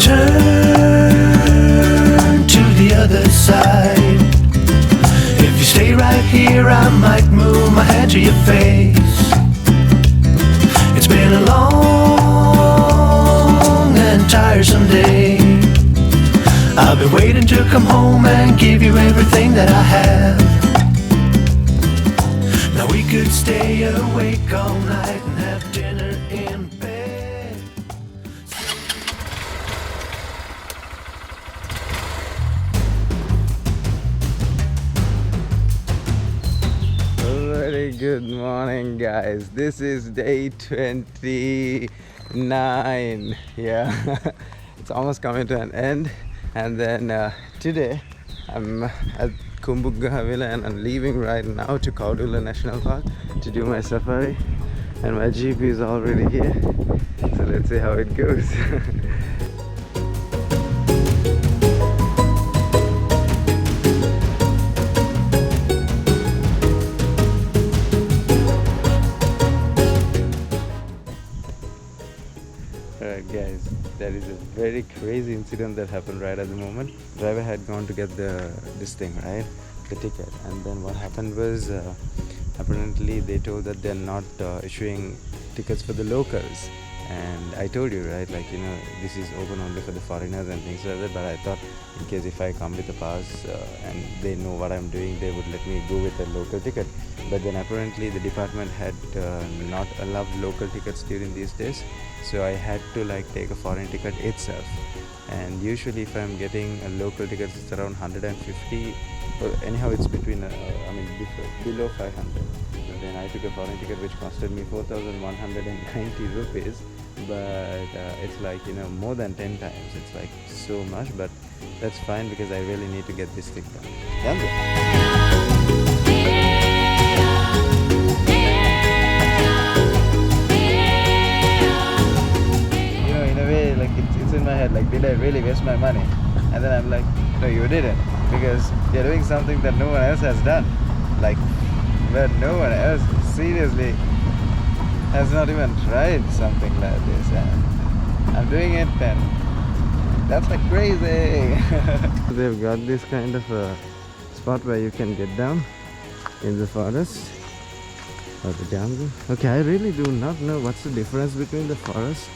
turn to the other side. If you stay right here, I might move my head to your face. It's been a long and tiresome day. I've been waiting to come home and give you everything that I have. Now we could stay awake all night and have dinner in bed. Very good morning, guys. This is day 29. Yeah, it's almost coming to an end. And then today I'm at Kumbukgavila and I'm leaving right now to Kaudula National Park to do my safari. And my Jeep is already here. So let's see how it goes. Alright guys, that is a very crazy incident that happened right at the moment. Driver had gone to get this thing, right? The ticket. And then what happened was apparently they told that they're not issuing tickets for the locals. And I told you, right, like, you know, this is open only for the foreigners and things like that. But I thought in case if I come with a pass and they know what I'm doing, they would let me go with a local ticket. But then apparently the department had not allowed local tickets during these days. So I had to like take a foreign ticket itself. And usually if I'm getting a local ticket, it's around 150. Well, anyhow, it's between, below 500. And then I took a foreign ticket which costed me 4,190 rupees. But it's like, you know, more than 10 times. It's like so much, but that's fine because I really need to get this thing done. You know, in a way, like it's in my head, like, did I really waste my money? And then I'm like, no, you didn't, because you're doing something that no one else has done. Like, where no one else seriously has not even tried something like this, and I'm doing it, and that's like crazy. They've got this kind of a spot where you can get down in the forest or the jungle. Okay, I really do not know what's the difference between the forest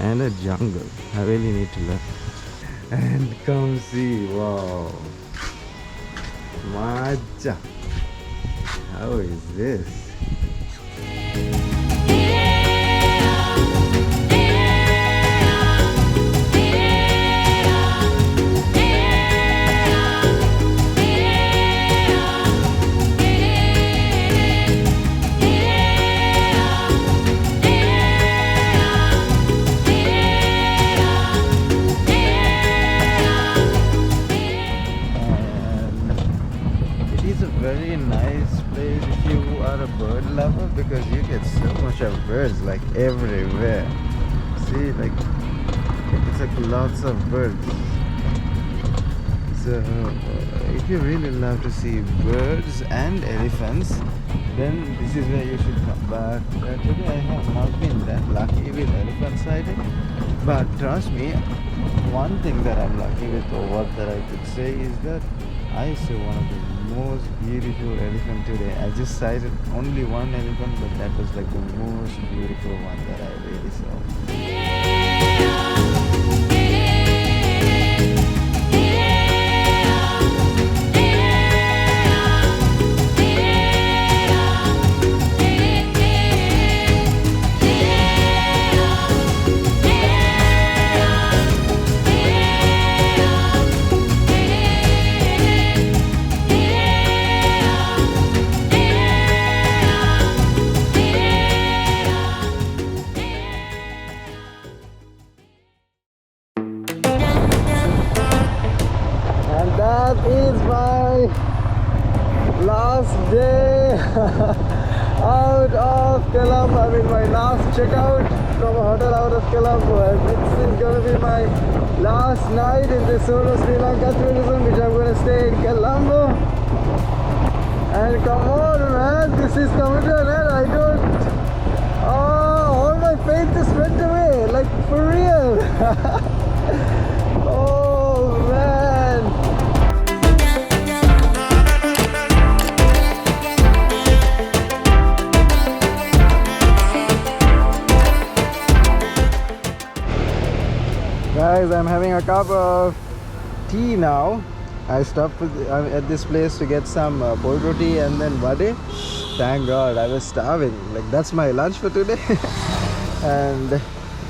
and a jungle. I really need to learn. And come see, wow, Maja. How is this? Very nice place if you are a bird lover, because you get so much of birds like everywhere. See, like it's like lots of birds. So if you really love to see birds and elephants, then this is where you should come. But today I have not been that lucky with elephant sighting. But trust me, one thing that I'm lucky with, or what that I could say, is that I saw one of the most beautiful elephant today. I just sighted only one elephant, but that was like the most beautiful one that I really saw. That is my last day out of Colombo. I mean, my last checkout from a hotel out of Colombo. And this is going to be my last night in the Solo Sri Lanka tourism, which I'm going to stay in Colombo. And come on, man, this is coming to an end. I don't. Oh, all my faith just went away, like for real. Oh man! Guys, I'm having a cup of tea now. I stopped at this place to get some boiled roti and then vade. Thank God, I was starving. Like, that's my lunch for today. And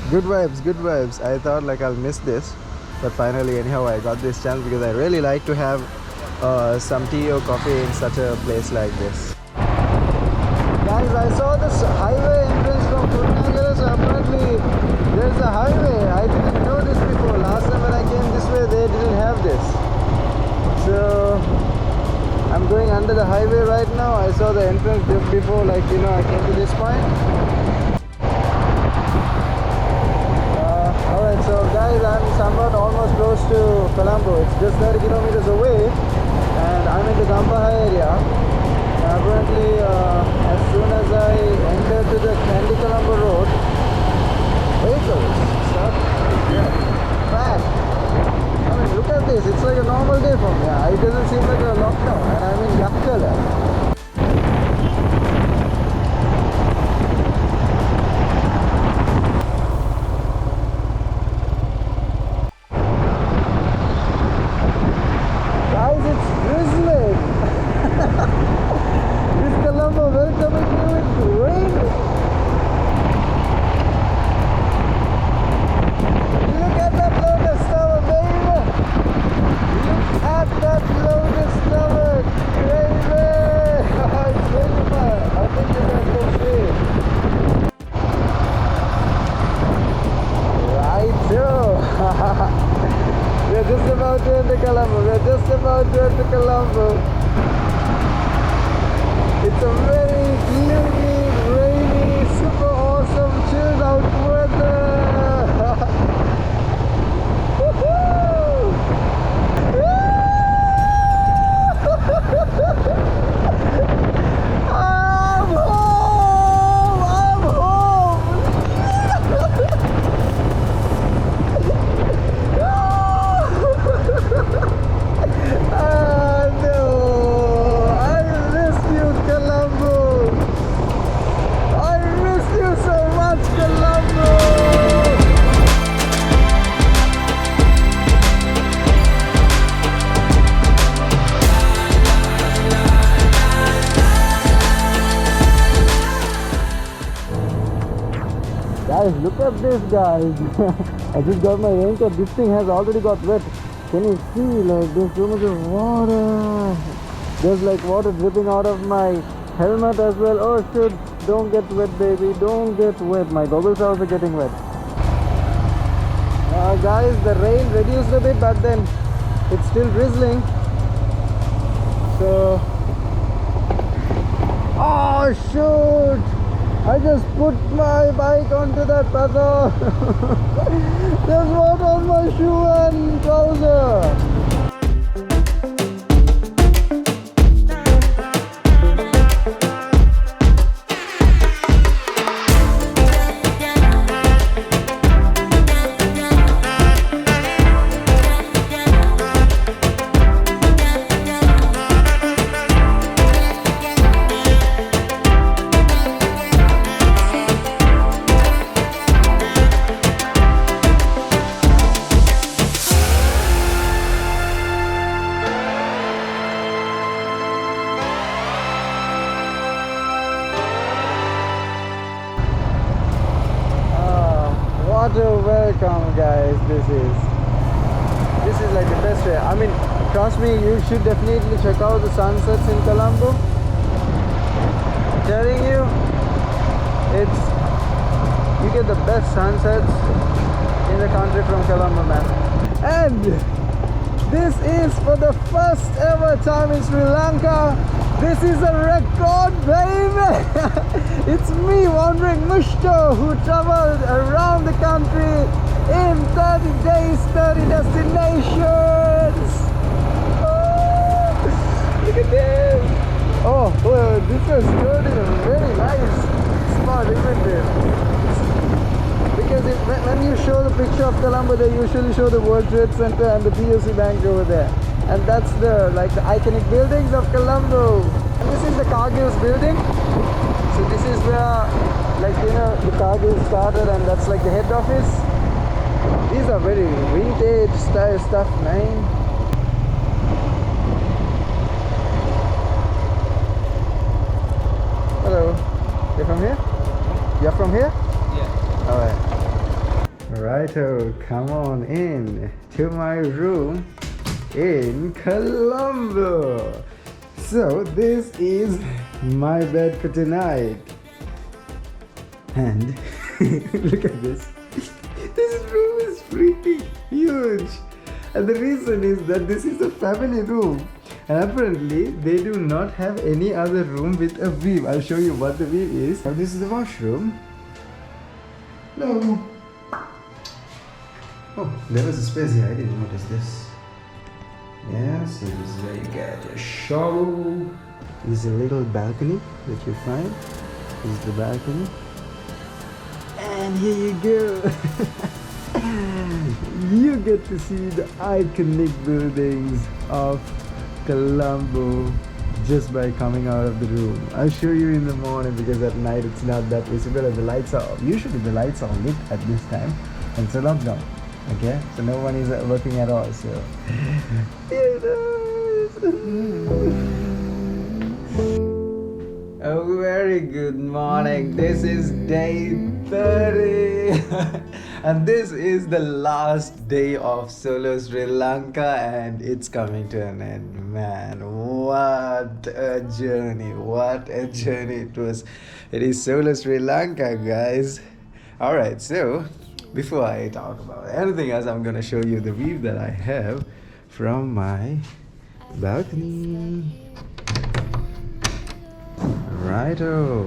good vibes, good vibes. I thought like I'll miss this, but finally anyhow I got this chance because I really like to have some tea or coffee in such a place like this. Guys, I saw this highway entrance from Kurunagala, so apparently there's a highway. I didn't know this before. Last time when I came this way, they didn't have this. So I'm going under the highway right now. I saw the entrance just before, like, you know, I came to this point. Alright, so guys, I'm somewhat almost close to Colombo. It's just 30 kilometers away, and I'm in the Gampaha area. Apparently, as soon as I enter to the Kandy Colombo road, vehicles start fast. I mean, look at this. It's like a normal day for me. It doesn't seem like a lockdown, and I'm in Yakkala. We're just about to enter Colombo. We're just about to enter Colombo. It's a very gloomy, rainy, super awesome, chilled out weather. Woohoo! I'm home! I'm home! No! I miss you, Colombo! I miss you so much, Colombo! Guys, look at this, guys. I just got my raincoat. This thing has already got wet. Can you see, like, there's so much of water. There's like water dripping out of my helmet as well. Oh shit, don't get wet, baby, don't get wet. My goggles are also getting wet. Guys, the rain reduced a bit, but then it's still drizzling. So, oh shoot, I just put my bike onto that puddle. There's water on my shoe and trouser. What a welcome, guys. This is like the best way. I mean, trust me, you should definitely check out the sunsets in Colombo. I'm telling you, you get the best sunsets in the country from Colombo, man. And this is for the first ever time in Sri Lanka. This is a record, baby! It's me, Wandering Mushto, who traveled around the country in 30 days, 30 destinations! Oh, look at this! Oh, well, this was good in a very nice spot, isn't it? Because when you show the picture of Colombo, they usually show the World Trade Center and the POC Bank over there. And that's the iconic buildings of Colombo. And this is the Cargill's building. So this is where the Cargill started, and that's like the head office. These are very vintage style stuff, man. Hello. You're from here? You're from here? Yeah. Alright. Righto, come on in to my room in Colombo. So this is my bed for tonight. And look at this. This room is freaking huge. And the reason is that this is a family room. And apparently they do not have any other room with a view. I'll show you what the view is. Now this is the washroom. No. Oh, there was a space here. I didn't notice this. Yeah, so this is where you get your shower. This is a little balcony that you find. This is the balcony. And here you go. You get to see the iconic buildings of Colombo just by coming out of the room. I'll show you in the morning because at night it's not that visible and the lights are off. Usually the lights are lit at this time and it's a lockdown. Okay, so no one is working at all. So here it is. A very good morning. This is day 30 and this is the last day of Solo Sri Lanka and it's coming to an end. Man, what a journey. What a journey it was. It is Solo Sri Lanka, guys. Alright, so before I talk about anything else, I'm gonna show you the view that I have from my balcony. Righto.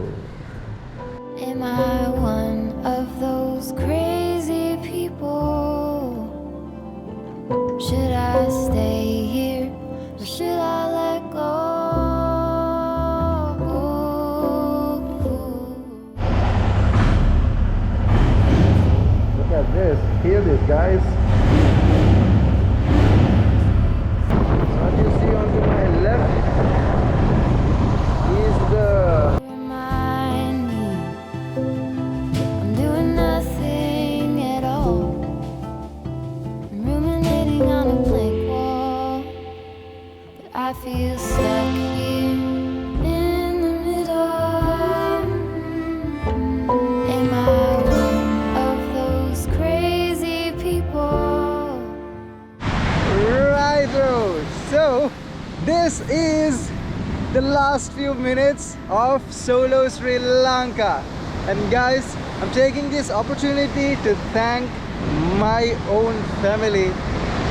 Am I one of those crazy people? Should I stay here or should I let go? Look at this. Hear this, guys. What you see on to my left is the Remind me I'm doing nothing at all. I'm ruminating on a blank wall, but I feel stuck here in the middle. Am I one of those crazy people? Righto. So this is the last few minutes of Solo Sri Lanka, and guys, I'm taking this opportunity to thank my own family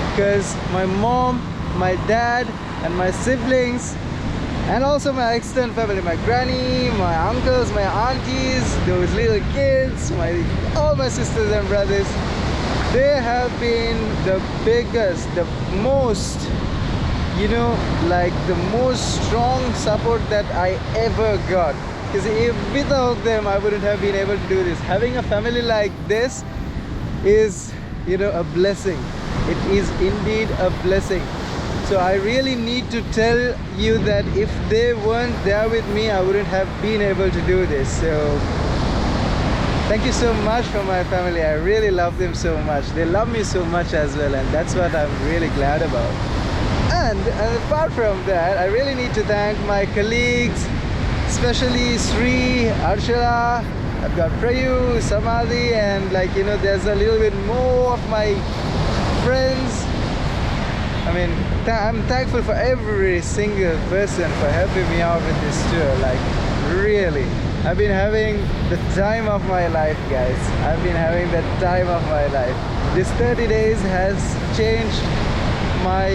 because my mom, my dad and my siblings and also my extended family, my granny, my uncles, my aunties, those little kids, all my sisters and brothers, they have been the biggest, the most, the most strong support that I ever got. Because without them, I wouldn't have been able to do this. Having a family like this is, a blessing. It is indeed a blessing. So I really need to tell you that if they weren't there with me, I wouldn't have been able to do this. So thank you so much for my family. I really love them so much. They love me so much as well, and that's what I'm really glad about. And apart from that, I really need to thank my colleagues, especially Sri, Arshila, I've got Prayu, Samadhi, and there's a little bit more of my friends. I mean, I'm thankful for every single person for helping me out with this tour. Really, I've been having the time of my life, guys. I've been having the time of my life. This 30 days has changed my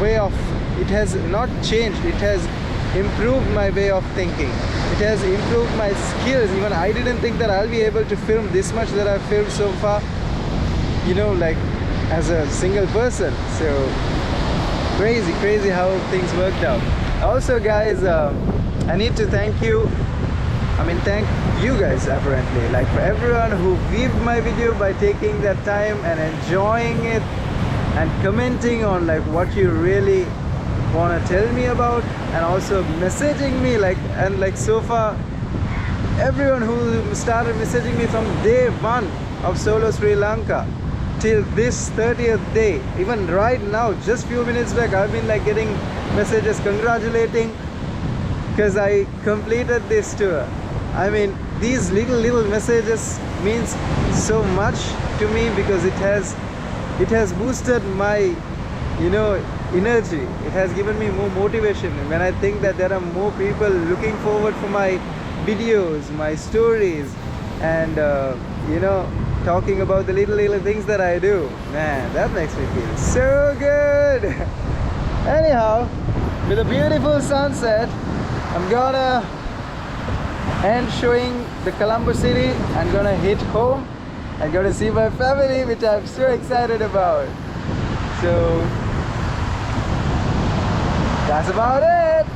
way of, it has not changed, it has improved my way of thinking. It has improved my skills. Even I didn't think that I'll be able to film this much that I've filmed so far, as a single person. So crazy how things worked out. Also, guys, I need to thank you I mean, thank you guys apparently. Like for everyone who viewed my video by taking that time and enjoying it and commenting on like what you really want to tell me about, and also messaging me like so far everyone who started messaging me from day one of Solo Sri Lanka till this 30th day, even right now, just few minutes back, I've been like getting messages congratulating because I completed this tour. I mean, these little messages means so much to me because it has boosted my, you know, energy. It has given me more motivation when I think that there are more people looking forward for my videos, my stories, and you know, talking about the little things that I do. Man, that makes me feel so good. Anyhow, with a beautiful sunset, I'm gonna end showing the Colombo city. I'm gonna hit home. I'm gonna see my family, which I'm so excited about. So that's about it.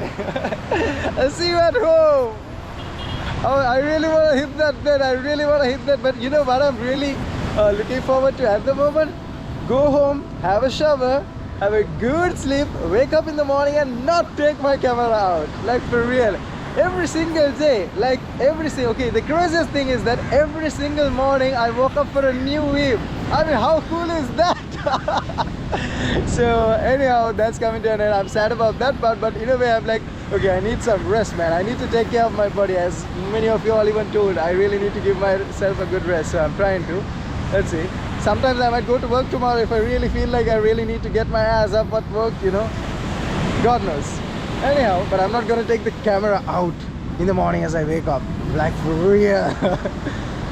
I'll see you at home. Oh, I really want to hit that bed. I really want to hit that bed. You know what I'm really looking forward to at the moment? Go home, have a shower, have a good sleep, wake up in the morning and not take my camera out. Like for real. Every single day. Like okay, the craziest thing is that every single morning I woke up for a new view. I mean, how cool is that? So anyhow, that's coming to an end. I'm sad about that part, but in a way I'm like, okay, I need some rest, man. I need to take care of my body. As many of you all even told, I really need to give myself a good rest. So I'm trying to. Let's see. Sometimes I might go to work tomorrow if I really feel like I really need to get my ass up at work, you know. God knows. Anyhow, but I'm not gonna take the camera out in the morning as I wake up. Like for real.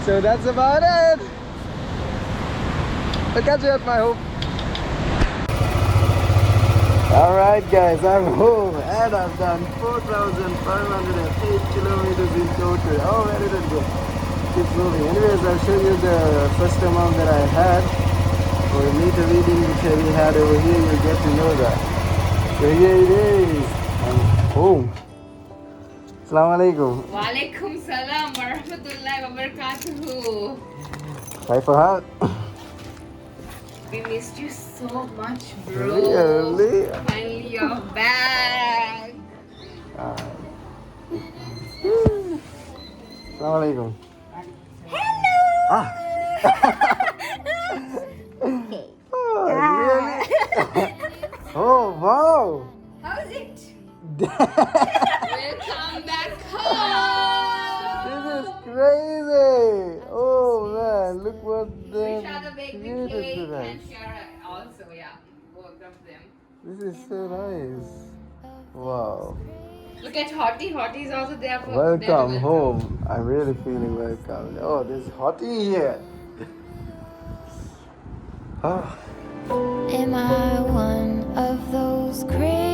So that's about it. I'll catch you at my home. Alright guys, I'm home and I've done 4,508 kilometers in total. Oh, where did it go? Keeps moving. Anyways, I'll show you the first amount that I had. For a meter reading which we had over here, you'll get to know that. So here it is. I'm home. Assalamu alaikum. Walaikum salam wa rahmatullahi wa barakatuhu. Hi Fahad. We missed you so much, bro. Really? Finally, you're back. Assalamu alaikum. Hello. Ah. Oh, really? Oh, wow. How's it? Welcome back home. This is crazy. Oh man, look what they Rishada baked the created cake today. and Shara also, yeah, both of them. This is so nice. Wow. Look at Hottie. Hottie is also there for Welcome home. I'm really feeling welcome. Oh, there's Hottie here. Ah. Am I one of those crazy